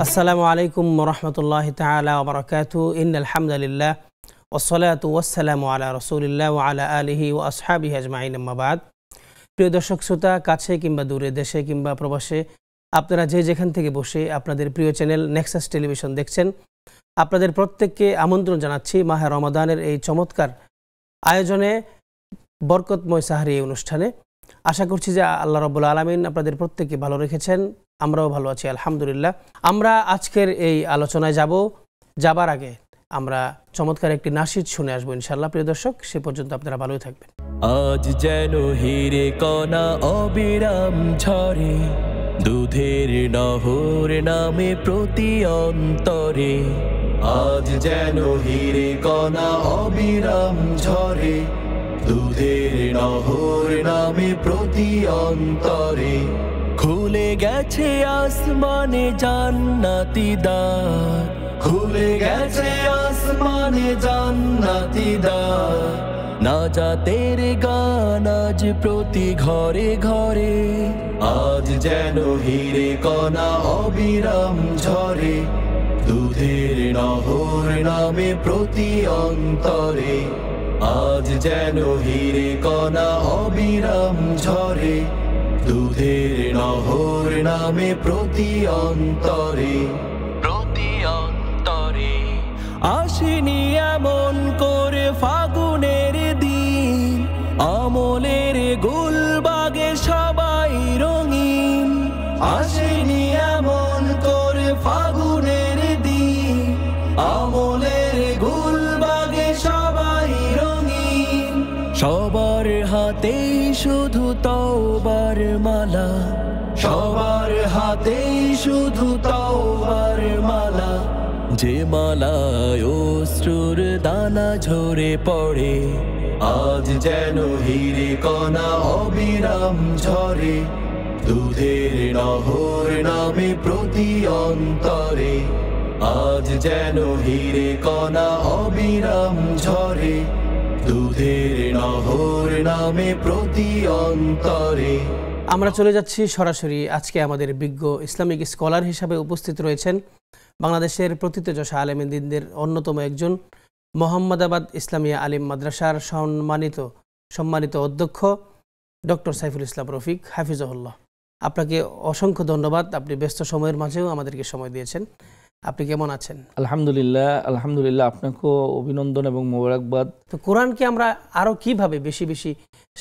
আসসালামু আলাইকুম ওরহমতুল্লাহি তাআলা ওয়া বারাকাতুহু ইন্নাল হামদালিল্লাহ ওয়াসসালাতু ওয়াসসালামু আলা রাসূলিল্লাহ ওয়া আলা আলিহি ওয়া আসহাবিহি আজমাইন আম্মা বাদ। প্রিয় দর্শক শ্রোতা, কাছে কিংবা দূরে, দেশে কিংবা প্রবাসে, আপনারা যে যেখান থেকে বসে আপনাদের প্রিয় চ্যানেল নেক্সাস টেলিভিশন দেখছেন, আপনাদের প্রত্যেককে আমন্ত্রণ জানাচ্ছি মাহে রমাদানের এই চমৎকার আয়োজনে, বরকতময় সাহরি এই অনুষ্ঠানে। আশা করছি যে আল্লাহ রাব্বুল আলামিন আপনাদের প্রত্যেককে ভালো রেখেছেন, আমরাও ভালো আছি আলহামদুলিল্লাহ। আমরা আজকের এই আলোচনায় যাবার আগে আমরা চমৎকার একটি নাশিদ শুনে আসবো ইনশাআল্লাহ। প্রিয় দর্শক, সে পর্যন্ত আপনারা ভালোই থাকবেন। আজ যেন হিরে কণা অবিরাম ঝরে, দুধের নহর নামে প্রতি অন্তরে। আজ যেন হিরে কণা অবিরাম ঝরে, দুধের নহর নামে প্রতি অন্তরে। খুলে গেছে আসমানে জান্নাতি দ্বার, খুলে গেছে আসমানে জান্নাতি দ্বার। নাজাতের গান আজ প্রতি ঘরে ঘরে, আজ যেন হিরে কণা অবিরাম ঝরে, দুধের নহর নামে প্রতি অন্তরে। আজ যেন হিরে কণা অবিরাম ঝরে, দুধের নহর নামে প্রতি অন্তরে, প্রতি অন্তরে। আসেনি এমন করে ফাগুনের দিন, আমলের গুলবাগে সবাই রঙিন। আসেনি এমন করে ফাগুনের দিন, আমলের গুলবাগে সবাই রঙিন। সবার হাতেই শুধু তওবার মালা, সবার হাতেই শুধু তওবার মালা। যে মালায় অশ্রুর দানা ঝরে পড়ে, আজ যেন হিরে কণা অবিরাম ঝরে, দুধের নহর নামে প্রতি অন্তরে। আজ যেন হিরে কণা অবিরাম ঝরে, দুধের নহর নামে প্রতি অন্তরে। আমরা চলে যাচ্ছি সরাসরি। আজকে আমাদের বিজ্ঞ ইসলামিক স্কলার হিসাবে উপস্থিত রয়েছেন বাংলাদেশের প্রথিতযশা আলেমদ্বীনদের অন্যতম একজন, মোহাম্মদাবাদ ইসলামিয়া আলিম মাদ্রাসার সম্মানিত অধ্যক্ষ ডক্টর সাইফুল ইসলাম রফিক হাফিজাহুল্লাহ। আপনাকে অসংখ্য ধন্যবাদ, আপনি ব্যস্ত সময়ের মাঝেও আমাদেরকে সময় দিয়েছেন। আপনি কেমন আছেন? আলহামদুলিল্লাহ, আলহামদুলিল্লাহ। আপনাকেও অভিনন্দন এবং মোবারকবাদ। তো কোরআনকে আমরা আরও কীভাবে বেশি বেশি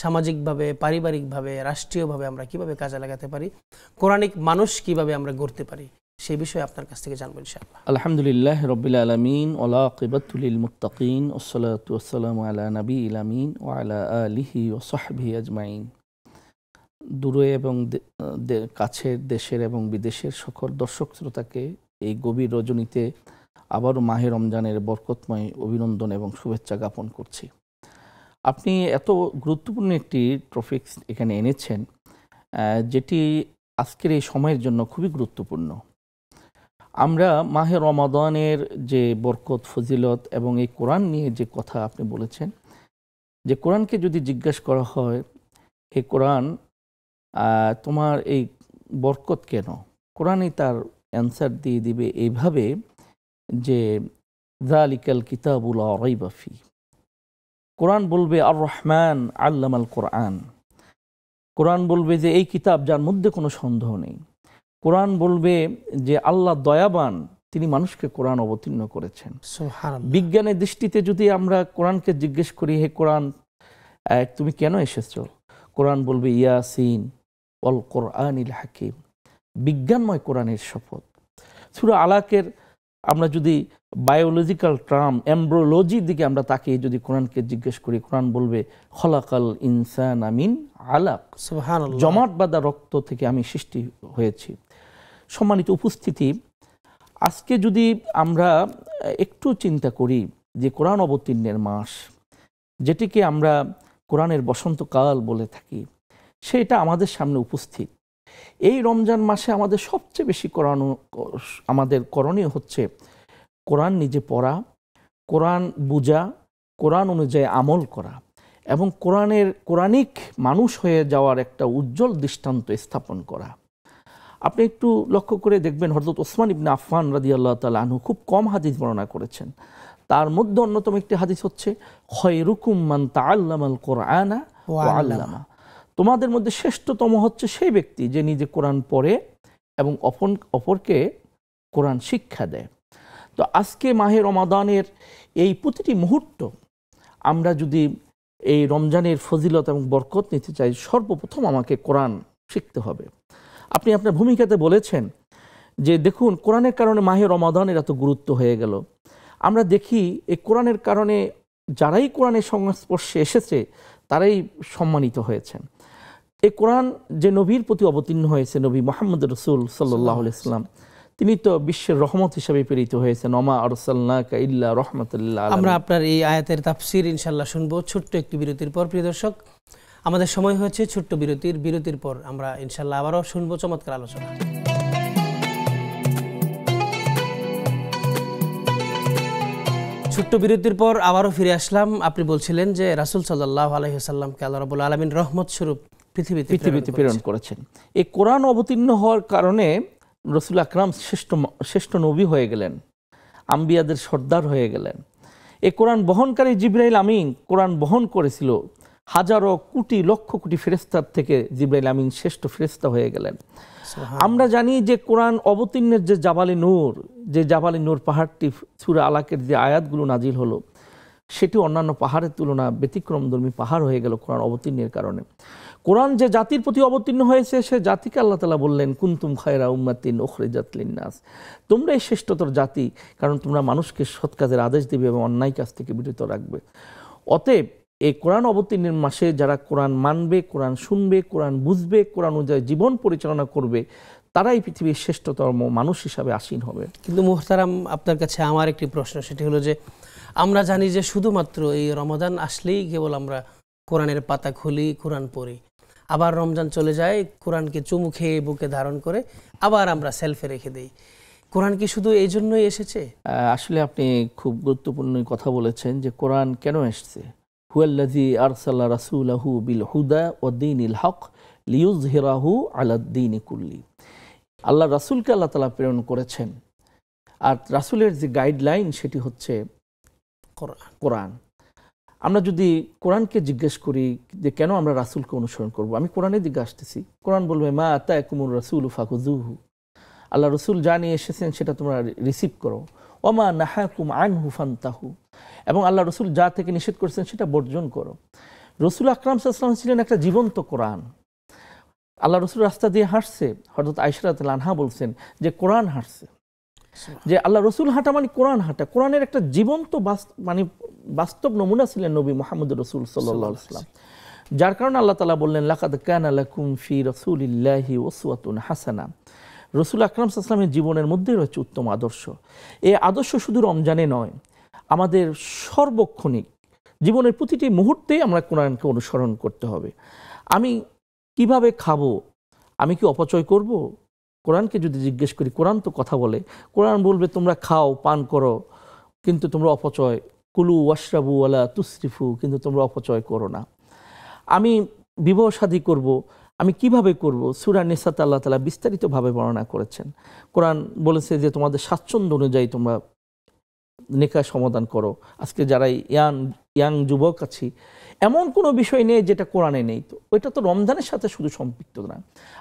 সামাজিকভাবে, পারিবারিকভাবে, রাষ্ট্রীয়ভাবে আমরা কিভাবে কাজে লাগাতে পারি, কোরআনিক মানুষ কিভাবে আমরা গড়তে পারি, সেই বিষয়ে আপনার কাছ থেকে জানবো ইনশাআল্লাহ। আলহামদুলিল্লাহ রাব্বিল আলামিন ওয়া আকিবাতুল লিল মুত্তাকিন ওয়াসসালাতু ওয়াসসালামু আলা নবিয়িল আমিন ওয়া আলা আলিহি ওয়া সাহবিহি আজমাইন। দূরে এবং কাছের, দেশের এবং বিদেশের সকল দর্শক শ্রোতাকে এই গভীর রজনীতে আবারও মাহে রমজানের বরকতময় অভিনন্দন এবং শুভেচ্ছা জ্ঞাপন করছি। আপনি এত গুরুত্বপূর্ণ একটি টপিক এখানে এনেছেন, যেটি আজকের এই সময়ের জন্য খুবই গুরুত্বপূর্ণ। আমরা মাহে রমাদানের যে বরকত, ফজিলত এবং এই কোরআন নিয়ে যে কথা আপনি বলেছেন, যে কোরআনকে যদি জিজ্ঞাসা করা হয়, হে কোরআন, তোমার এই বরকত কেন, কোরআনই তার অ্যান্সার দিয়ে দিবে এইভাবে যে যালিকাল কিতাবু লা রাইবা ফি। কোরআন বলবে আর রহমান আল্লামাল কোরআন। কোরআন বলবে যে এই কিতাব যার মধ্যে কোনো সন্দেহ নেই। কোরআন বলবে যে আল্লাহ দয়াবান, তিনি মানুষকে কোরআন অবতীর্ণ করেছেন। বিজ্ঞানের দৃষ্টিতে যদি আমরা কোরআনকে জিজ্ঞেস করি, হে কোরআন তুমি কেন এসেছো, কোরআন বলবে ইয়াসিন ওয়াল কোরআনিল হাকিম, বিজ্ঞানময় কোরআনের শপথ। সূরা আলাকের আমরা যদি বায়োলজিক্যাল টার্ম, এমব্রিওলজির দিকে আমরা তাকিয়ে যদি কোরআনকে জিজ্ঞেস করি, কোরআন বলবে খলাকাল ইনসান আমিন আলাক, জমাট বাঁধা রক্ত থেকে আমি সৃষ্টি হয়েছি। সম্মানিত উপস্থিতি, আজকে যদি আমরা একটু চিন্তা করি যে কোরআন অবতীর্ণের মাস, যেটিকে আমরা কোরআনের বসন্তকাল বলে থাকি, সেটা আমাদের সামনে উপস্থিত। এই রমজান মাসে আমাদের সবচেয়ে বেশি আমাদের করণীয় হচ্ছে কোরআন নিজে পড়া, কোরআন বুঝা, কোরআন অনুযায়ী আমল করা এবং কোরআনিক মানুষ হয়ে যাওয়ার একটা উজ্জ্বল দৃষ্টান্ত স্থাপন করা। আপনি একটু লক্ষ্য করে দেখবেন হযরত ওসমান ইবনে আফফান রাদিয়াল্লাহু তাআলা আনহু খুব কম হাদিস বর্ণনা করেছেন। তার মধ্যে অন্যতম একটি হাদিস হচ্ছে খায়রুকুম মান তাআল্লামাল কুরআনা ওয়া আল্লামা, তোমাদের মধ্যে শ্রেষ্ঠতম হচ্ছে সেই ব্যক্তি যে নিজে কোরআন পড়ে এবং অপরকে কোরআন শিক্ষা দেয়। তো আজকে মাহে রমাদানের এই প্রতিটি মুহূর্ত আমরা যদি এই রমজানের ফজিলত এবং বরকত নিতে চাই, সর্বপ্রথম আমাকে কোরআন শিখতে হবে। আপনি আপনার ভূমিকাতে বলেছেন যে দেখুন কোরআনের কারণে মাহে রমাদানের এত গুরুত্ব হয়ে গেল। আমরা দেখি এই কোরআনের কারণে যারাই কোরআনের সংস্পর্শে এসেছে তারাই সম্মানিত হয়েছেন। এই কোরআন যে নবীর প্রতি অবতীর্ণ হয়েছে, নবী মুহাম্মদ রাসূল সাল্লাল্লাহু আলাইহি ওয়াসাল্লাম, তিনি তো বিশ্বের রহমত হিসেবে প্রেরিত হয়েছেন। ওমা আরসালনাকা ইল্লা রাহমাতাল লিল আলামিন। আমরা আপনার এই আয়াতের তাফসীর ইনশাআল্লাহ শুনবো ছোট্ট একটি বিরতির পর। প্রিয় দর্শক, আমাদের সময় হয়েছে ছোট্ট বিরতির পর আমরা ইনশাআল্লাহ আবারও শুনবো চমৎকার আলোচনা। ছোট্ট বিরতির পর আবারও ফিরে আসলাম। আপনি বলছিলেন যে রাসূল সাল্লাল্লাহু আলাইহি ওয়াসাল্লামকে আল্লাহ রাব্বুল আলামিন রহমত স্বরূপ পৃথিবীতে প্রেরণ করেছেন। এই কোরআন অবতীর্ণ হওয়ার কারণে রাসূল আকরাম শ্রেষ্ঠ নবী হয়ে গেলেন, আম্বিয়াদের সর্দার হয়ে গেলেন। এই কোরআন বহনকারী জিবরাইল আমিন কোরআন বহন করেছিল। হাজারো কোটি লক্ষ কোটি ফেরেশতার থেকে জিবরাইল আমিন শ্রেষ্ঠ ফেরেশতা হয়ে গেলেন। আমরা জানি যে কোরআন অবতীর্ণের যে জাবালে নূর পাহাড়টি সূরা আলাকের যে আয়াতগুলো নাজিল হলো, সেটি অন্যান্য পাহাড়ের তুলনা ব্যতিক্রমধর্মী পাহাড় হয়ে গেল কোরআন অবতীর্ণের কারণে। কোরআন যে জাতির প্রতি অবতীর্ণ হয়েছে সে জাতিকে আল্লাহ তাআলা বললেন কুনতুম খায়রা উম্মাতিন উখরিজাত লিন্নাস, তোমরাই শ্রেষ্ঠতর জাতি, কারণ তোমরা মানুষকে সৎ কাজের আদেশ দিবে এবং অন্যায় কাজ থেকে বিরত রাখবে। অতএব এই কোরআন অবতীর্ণের মাসে যারা কোরআন মানবে, কোরআন শুনবে, কোরআন বুঝবে, কোরআন অনুযায়ী জীবন পরিচালনা করবে, তারাই পৃথিবীর শ্রেষ্ঠতম মানুষ হিসাবে আসীন হবে। কিন্তু মুহতারাম, আপনার কাছে আমার একটি প্রশ্ন, সেটি হলো যে আমরা জানি যে শুধুমাত্র এই রমাদান আসলেই কেবল আমরা কোরআনের পাতা খুলি, কোরআন পড়ি, আবার রমজান চলে যায়, কোরআনকে চুমু খেয়ে বুকে ধারণ করে আবার আমরা সেলফে রেখে দিই। কোরআন কি শুধু এই জন্যই এসেছে? আসলে আপনি খুব গুরুত্বপূর্ণ কথা বলেছেন যে কোরআন কেন এসেছে। হুয়াল্লাযী আরসালা রাসূলাহু বিল হুদা ওয়া দীনিল হক লিইয়ুযহিরাহু আলাদ দীনি কুল্লি। আল্লাহ রাসূলকে আল্লাহ তাআলা প্রেরণ করেছেন, আর রাসূলের যে গাইডলাইন সেটি হচ্ছে কোরআন। আমরা যদি কোরআনকে জিজ্ঞেস করি যে কেন আমরা রাসূলকে অনুসরণ করব, আমি কোরআনের দিকে আসতেছি। কোরআন বলবে মা আতাকুমুর রাসূলু ফাখুযুহু, আল্লাহ রাসূল যা নিয়ে এসেছেন সেটা তোমরা রিসিভ করো। ওমা নাহাকুম আনহু ফান্তাহু, এবং আল্লাহ রাসূল যা থেকে নিষেধ করেছেন সেটা বর্জন করো। রাসূল আকরাম সাল্লাল্লাহু আলাইহি ওয়াসাল্লাম ছিলেন একটা জীবন্ত কোরআন। আল্লাহ রাসূল রাস্তা দিয়ে হাঁটছে, হযরত আয়েশা রাদিয়াল্লাহু আনহা বলছেন যে কোরআন হাঁটছে, যে আল্লাহ রাসূল হাঁটা মানে কোরআন হাঁটা। কোরআনের একটা জীবন্ত বাস্তব নমুনা ছিলেন নবী মুহাম্মদ রাসূল সাল্লাল্লাহু আলাইহি ওয়াসাল্লাম, যার কারণে আল্লাহ তাআলা বললেন লাকাদ কানা লাকুম ফি রাসূলিল্লাহি উসওয়াতুন হাসানা। রাসূল আকরাম সাল্লাল্লাহু আলাইহি ওয়াসাল্লামের জীবনের মধ্যেই রয়েছে উত্তম আদর্শ। এই আদর্শ শুধু রমজানে নয়, আমাদের সর্বক্ষণিক জীবনের প্রতিটি মুহূর্তেই আমরা কোরআনকে অনুসরণ করতে হবে। আমি কিভাবে খাবো, আমি কি অপচয় করব? কোরআনকে যদি জিজ্ঞেস করি, কোরআন তো কথা বলে। কোরআন বলবে তোমরা খাও, পান করো, কিন্তু তোমরা অপচয়, কুলু ওয়াশরাবু ওয়ালা তুসরিফু, কিন্তু তোমরা অপচয় করো না। আমি বিবাহ শাদী করব, আমি কিভাবে করব? সূরা নিসাতে আল্লাহ তাআলা বিস্তারিতভাবে বর্ণনা করেছেন। কোরআন বলেছে যে তোমাদের স্বাচ্ছন্দ্য অনুযায়ী তোমরা নিকাহ সমাধান করো। আজকে যারা ইয়াং যুবক আছি, এমন কোনো বিষয় নেই যেটা কোরআনে নেই। তো ওইটা তো রমজানের সাথে শুধু সম্পৃক্ত না।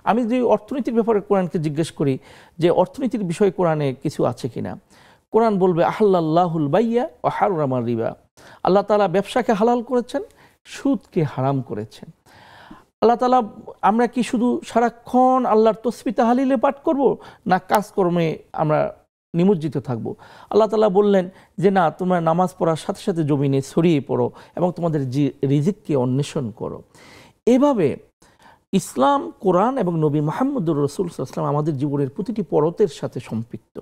আমি যদি অর্থনীতির ব্যাপারে কোরআনকে জিজ্ঞেস করি যে অর্থনীতির বিষয় কোরআনে কিছু আছে কিনা, কোরআন বলবে আহাল্লাল্লাহুল বাইয়া ওয়া হারামার রিবা, আল্লাহ তাআলা ব্যবসাকে হালাল করেছেন, সুদকে হারাম করেছেন। আল্লাহ তাআলা, আমরা কি শুধু সারাক্ষণ আল্লাহর তসবিহ তাহলিলে পাঠ করব, না কাজকর্মে আমরা নিমজ্জিত থাকব? আল্লাহ তাআলা বললেন যে না, তোমরা নামাজ পড়ার সাথে সাথে জমিনে ছড়িয়ে পড়ো এবং তোমাদের রিজিককে অন্বেষণ করো। এভাবে ইসলাম, কোরআন এবং নবী মুহাম্মদুর রাসূল সাল্লাল্লাহু আলাইহি ওয়াসাল্লাম আমাদের জীবনের প্রতিটি পরতের সাথে সম্পৃক্ত।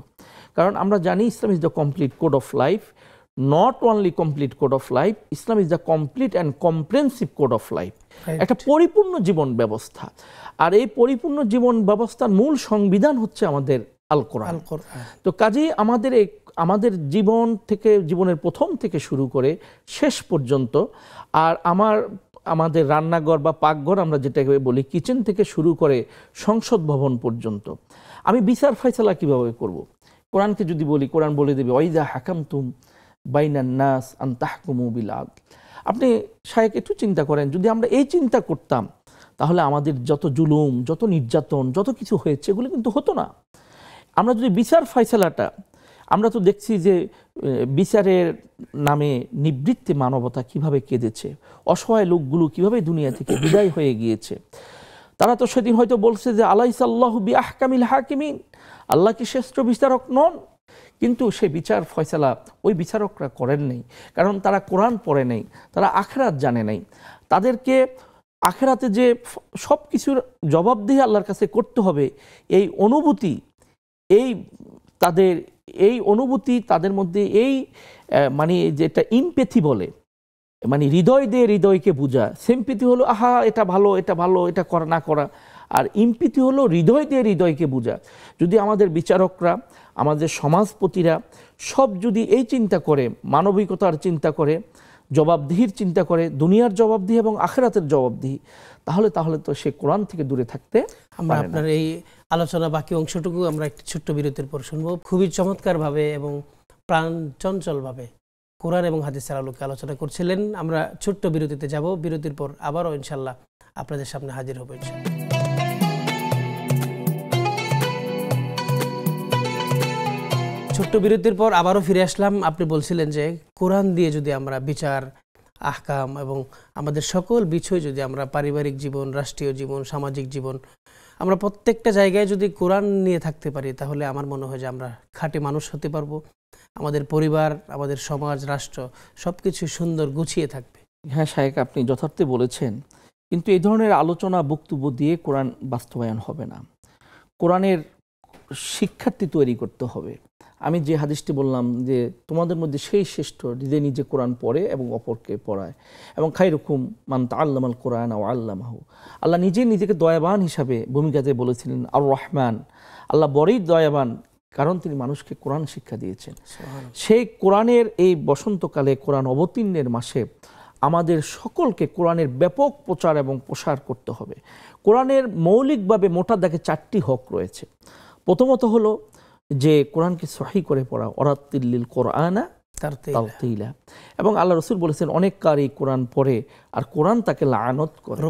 কারণ আমরা জানি Islam is the complete code of life, not only complete code of life, Islam is the complete and comprehensive code of life, একটা পরিপূর্ণ জীবন ব্যবস্থা। আর এই পরিপূর্ণ জীবন ব্যবস্থার মূল সংবিধান হচ্ছে আমাদের আল কোরআন। তো কাজেই আমাদের জীবন থেকে, জীবনের প্রথম থেকে শুরু করে শেষ পর্যন্ত, আর আমাদের রান্নাঘর বা পাকঘর আমরা যেটাকে বলি, কিচেন থেকে শুরু করে সংসদ ভবন পর্যন্ত আমি বিচার ফয়সালা কিভাবে করব। কোরআনকে যদি বলি, কোরআন বলে দেবে ওয়াইদা হাকামতুম বাইনান নাস আন তাহকুমু বিল আদল। আপনি শায়েখ একটু চিন্তা করেন, যদি আমরা এই চিন্তা করতাম তাহলে আমাদের যত জুলুম, যত নির্যাতন, যত কিছু হয়েছে এগুলো কিন্তু হতো না। আমরা যদি বিচার ফয়সালাটা, আমরা তো দেখছি যে বিচারের নামে নিবৃত্তি মানবতা কিভাবে কেঁদেছে, অসহায় লোকগুলো কিভাবে দুনিয়া থেকে বিদায় হয়ে গিয়েছে। তারা তো সেদিন হয়তো বলছে যে আলাইসাল্লাহু বিআহকামিল হাকিমিন, আল্লাহ কি শ্রেষ্ঠ বিচারক নন? কিন্তু সে বিচার ফয়সালা ওই বিচারকরা করেন নাই, কারণ তারা কোরআন পড়ে নাই, তারা আখিরাত জানে নাই। তাদেরকে আখিরাতে যে সব কিছুর জবাবদিহি আল্লাহর কাছে করতে হবে, এই অনুভূতি, এই অনুভূতি তাদের মধ্যে, এই মানে যেটা ইমপ্যাথি বলে, মানে হৃদয় দিয়ে হৃদয়কে বোঝা। সিম্প্যাথি হলো আহা এটা ভালো, এটা ভালো, এটা করা না করা, আর ইমপ্যাথি হলো হৃদয় দিয়ে হৃদয়কে বোঝা। যদি আমাদের বিচারকরা, আমাদের সমাজপতিরা সব যদি এই চিন্তা করে, মানবিকতার চিন্তা করে, জবাবদিহির চিন্তা করে, দুনিয়ার জবাবদিহি এবং আখিরাতের জবাবদিহি, তাহলে তো সে কোরআন থেকে দূরে থাকতে। আমরা আপনার এই আলোচনা বাকি অংশটুকু আমরা একটি ছোট্ট বিরতির পর শুনবো। খুবই চমৎকারভাবে এবং প্রাণ চঞ্চলভাবে কোরআন এবং হাদিসের আলোকে আলোচনা করছিলেন। আমরা ছোট্ট বিরতিতে যাব, বিরতির পর আবারও ইনশাল্লাহ আপনাদের সামনে হাজির হবো ইনশাল্লাহ। ছোট্ট বিরতির পর আবারও ফিরে আসলাম। আপনি বলছিলেন যে কোরআন দিয়ে যদি আমরা বিচার, আহকাম এবং আমাদের সকল বিষয় যদি আমরা পারিবারিক জীবন, রাষ্ট্রীয় জীবন, সামাজিক জীবন, আমরা প্রত্যেকটা জায়গায় যদি কোরআন নিয়ে থাকতে পারি, তাহলে আমার মনে হয় যে আমরা খাঁটি মানুষ হতে পারবো। আমাদের পরিবার, আমাদের সমাজ, রাষ্ট্র সবকিছু সুন্দর গুছিয়ে থাকবে। হ্যাঁ শায়েখ, আপনি যথার্থ বলেছেন, কিন্তু এই ধরনের আলোচনা, বক্তব্য দিয়ে কোরআন বাস্তবায়ন হবে না। কোরআনের শিক্ষার্থী তৈরি করতে হবে। আমি যে হাদিসটি বললাম যে তোমাদের মধ্যে সেই শ্রেষ্ঠ যে নিজে কোরআন পড়ে এবং অপরকে পড়ায়, এবং খায়রুকুম মান তাআল্লামাল কোরআন ওয়া আল্লামাহু। আল্লাহ নিজেকে দয়াবান হিসাবে ভূমিকাতে বলেছিলেন আর রহমান। আল্লাহ বড়ই দয়াবান, কারণ তিনি মানুষকে কোরআন শিক্ষা দিয়েছেন। সেই কোরআনের এই বসন্তকালে, কোরআন অবতীর্ণের মাসে আমাদের সকলকে কোরআনের ব্যাপক প্রচার এবং প্রসার করতে হবে। কোরআনের মৌলিকভাবে মোটা দাগে 4টি হক রয়েছে। প্রথমত হলো যে কোরআনকে সহি করে পড়া, ওরাত্তিলিল কোরআনা তারতিলা। এবং আল্লাহ রাসূল বলেছেন অনেক কারি কোরআন পড়ে আর কোরআন তাকে লানত করে,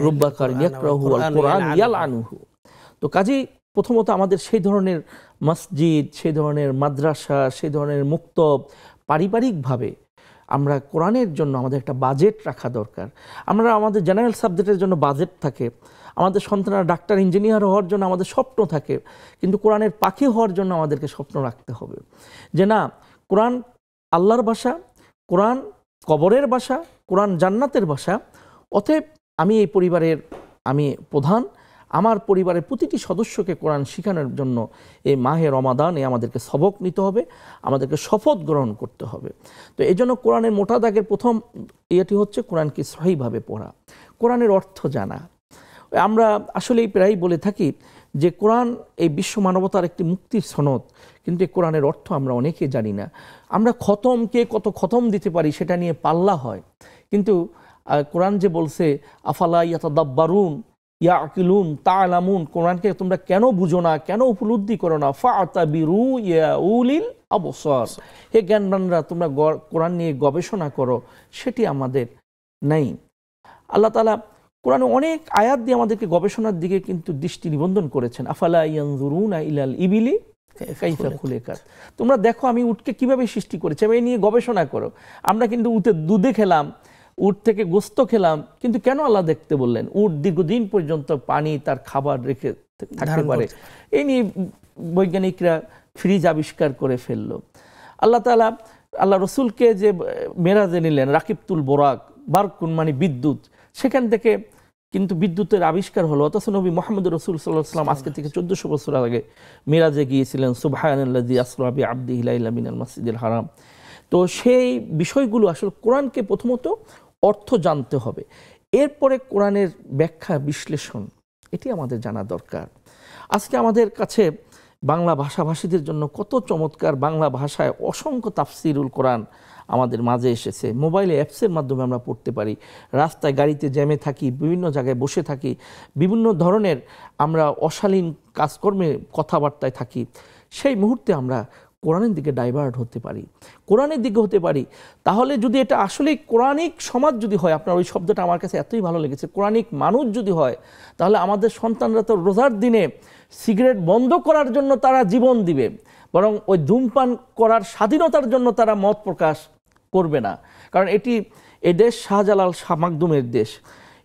রুব্বা কারিন ইয়াকরাহু আল কোরআন ইয়ালআনুহু। তো কাজেই প্রথমত আমাদের সেই ধরনের মসজিদ, সেই ধরনের মাদ্রাসা, সেই ধরনের মুক্তব, পারিবারিকভাবে আমরা কোরআনের জন্য আমাদের একটা বাজেট রাখা দরকার। আমরা আমাদের জেনারেল সাবজেক্টের জন্য বাজেট থাকে, আমাদের সন্তানরা ডাক্তার, ইঞ্জিনিয়ার হওয়ার জন্য আমাদের স্বপ্ন থাকে, কিন্তু কোরআনের পাখি হওয়ার জন্য আমাদেরকে স্বপ্ন রাখতে হবে যে না, কোরআন আল্লাহর ভাষা, কোরআন কবরের ভাষা, কোরআন জান্নাতের ভাষা। অতএব আমি এই পরিবারের প্রধান, আমার পরিবারের প্রতিটি সদস্যকে কোরআন শেখানোর জন্য এই মাহে রমাদানে আমাদেরকে সবক নিতে হবে, আমাদেরকে শপথ গ্রহণ করতে হবে। তো এই জন্য কোরআনের মোটা দাগের প্রথম ইয়েটি হচ্ছে কোরআনকে সহিভাবে পড়া, কোরআনের অর্থ জানা। আমরা আসলেই প্রায়ই বলে থাকি যে কোরআন এই বিশ্ব মানবতার একটি মুক্তির সনদ, কিন্তু এই কোরআনের অর্থ আমরা অনেকে জানি না। আমরা খতমকে কত খতম দিতে পারি সেটা নিয়ে পাল্লা হয়, কিন্তু কোরআন যে বলছে আফালা ইয়াতাদাব্বারুন ইয়াকিলুন তাআলামুন, কোরআনকে তোমরা কেন বুঝো না, কেন উপলব্ধি করো না, ফাতাবিরু ইয়া উলিল আবসার, হে জ্ঞানবানরা তোমরা কোরআন নিয়ে গবেষণা করো, সেটি আমাদের নেই। আল্লাহ তাআলা কোরআনে অনেক আয়াত দিয়ে আমাদেরকে গবেষণার দিকে কিন্তু দৃষ্টি নিবন্ধন করেছেন। আফালা ইয়ানজুরুনা ইলাল ইবিলি কাইফা খুলিকাত, তোমরা দেখো আমি উটকে কিভাবে সৃষ্টি করেছি, আমি এই নিয়ে গবেষণা করো। আমরা কিন্তু উটের দুধে খেলাম, উট থেকে গোস্ত খেলাম, কিন্তু কেন আল্লাহ দেখতে বললেন? উট দীর্ঘদিন পর্যন্ত পানি তার খাবার রেখে থাকতে পারে, এই নিয়ে বৈজ্ঞানিকরা ফ্রিজ আবিষ্কার করে ফেললো। আল্লাহ তাআলা আল্লাহ রসুলকে যে মেরাজে নিলেন, রাকিবতুল বোরাক, বারকুন মানে বিদ্যুৎ, সেখান থেকে কিন্তু বিদ্যুতের আবিষ্কার হলো। অথচ নবী মুহাম্মদ রাসূল সাল্লাল্লাহু আলাইহি ওয়াসাল্লাম আজকে থেকে 1400 বছর আগে মেরাজে গিয়েছিলেন, সুবহানাল্লাযী আসরা বিআবদিহি লাইলাম মিনাল মাসজিদিল হারাম। তো সেই বিষয়গুলো আসলে কোরআনকে প্রথমত অর্থ জানতে হবে, এরপরে কোরআনের ব্যাখ্যা বিশ্লেষণ, এটি আমাদের জানা দরকার। আজকে আমাদের কাছে বাংলা ভাষাভাষীদের জন্য কত চমৎকার বাংলা ভাষায় অসংখ্য তাফসিরুল কোরআন আমাদের মাঝে এসেছে। মোবাইলে অ্যাপসের মাধ্যমে আমরা পড়তে পারি, রাস্তায় গাড়িতে জ্যামে থাকি, বিভিন্ন জায়গায় বসে থাকি, বিভিন্ন ধরনের আমরা অশালীন কাজকর্মে কথাবার্তায় থাকি, সেই মুহূর্তে আমরা কোরআনের দিকে ডাইভার্ট হতে পারি, কোরআনের দিকে হতে পারি। তাহলে যদি এটা আসলে কোরআনিক সমাজ যদি হয়, আপনার ওই শব্দটা আমার কাছে এতই ভালো লেগেছে, কোরআনিক মানুষ যদি হয়, তাহলে আমাদের সন্তানরা তো রোজার দিনে সিগারেট বন্ধ করার জন্য তারা জীবন দিবে, বরং ওই ধূমপান করার স্বাধীনতার জন্য তারা মত প্রকাশ করবে না। কারণ এ দেশ শাহজালাল শাহ মাকদুমের দেশ।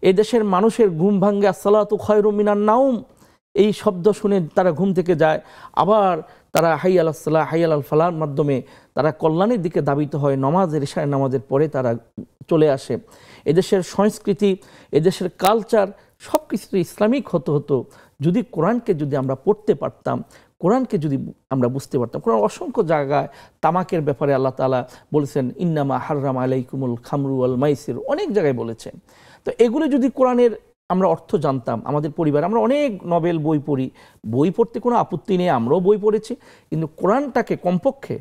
এই দেশের মানুষের ঘুম ভাঙ্গে আসসালাতু খায়রুম মিনান নাউম এই শব্দ শুনে তারা ঘুম থেকে যায়, আবার তারা হাই আলাল সালাহ হাই আলাল ফালাহর মাধ্যমে তারা কল্যাণের দিকে ধাবিত হয়, নমাজের ইশার নামাজের পরে তারা চলে আসে। এদেশের সংস্কৃতি, এদেশের কালচার সব কিছু ইসলামিক হতো যদি কোরআনকে যদি আমরা পড়তে পারতাম, কোরআনকে যদি আমরা বুঝতে পারতাম। কোরআন অসংখ্য জায়গায় তামাকের ব্যাপারে আল্লাহ তাআলা বলেছেন, ইন্নামা হাররামা আলাইকুমুল খামরু ওয়াল মাইসির, অনেক জায়গায় বলেছেন। তো এগুলো যদি কোরআনের আমরা অর্থ জানতাম, আমাদের পরিবার, আমরা অনেক নভেল বই পড়ি, বই পড়তে কোনো আপত্তি নেই, আমরাও বই পড়েছি, কিন্তু কোরআনটাকে কমপক্ষে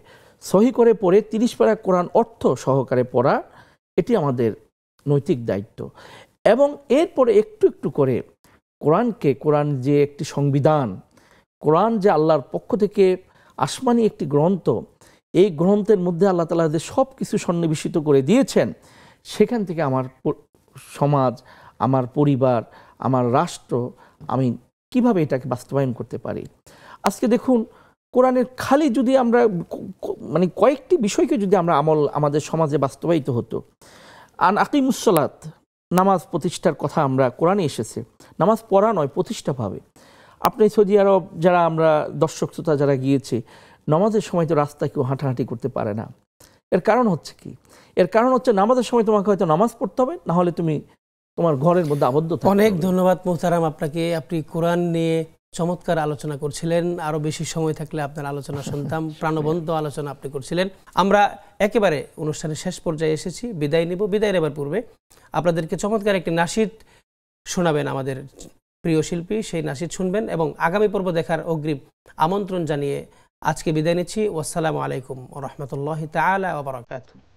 সহি করে পড়ে 30 পারা কোরআন অর্থ সহকারে পড়া, এটি আমাদের নৈতিক দায়িত্ব। এবং এরপরে একটু একটু করে কোরআন যে একটি সংবিধান, কোরআন যে আল্লাহর পক্ষ থেকে আসমানি একটি গ্রন্থ, এই গ্রন্থের মধ্যে আল্লাহ তাআলা যে সব কিছু সন্নিবেশিত করে দিয়েছেন, সেখান থেকে আমার সমাজ, আমার পরিবার, আমার রাষ্ট্র, আমি কিভাবে এটাকে বাস্তবায়ন করতে পারি। আজকে দেখুন, কোরআনের খালি যদি আমরা মানে কয়েকটি বিষয়কে যদি আমরা আমাদের সমাজে বাস্তবায়িত হতো। আন আকিমুসসালাত, নামাজ প্রতিষ্ঠার কথা আমরা কোরআনে এসেছে, নামাজ পড়া নয়, প্রতিষ্ঠা পাবে। আপনি সৌদি আরব যারা আমরা দর্শক শ্রোতা যারা গিয়েছে, নামাজের সময় তো রাস্তায় কেউ হাঁটাহাঁটি করতে পারে না। এর কারণ হচ্ছে কি? এর কারণ হচ্ছে নামাজের সময় তোমাকে হয়তো নামাজ পড়তে হবে, না হলে তুমি তোমার ঘরের মধ্যে আবদ্ধ থাকতে হবে। অনেক ধন্যবাদ মোহতারাম আপনাকে। আপনি কোরআন নিয়ে চমৎকার আলোচনা করছিলেন, আরো বেশি সময় থাকলে আপনার আলোচনা শুনতাম, প্রাণবন্ত আলোচনা আপনি করছিলেন। আমরা একেবারে অনুষ্ঠানের শেষ পর্যায়ে এসেছি, বিদায় নিব। বিদায় নেবার পূর্বে আপনাদেরকে চমৎকার একটি নাশিদ শোনাবেন আমাদের প্রিয় শিল্পী, সেই নাশিদ শুনবেন এবং আগামী পর্ব দেখার অগ্রিম আমন্ত্রণ জানিয়ে আজকে বিদায় নিচ্ছি। ওয়াসসালামু আলাইকুম ওয়া রাহমাতুল্লাহি তাআলা ওয়া বারাকাতুহু।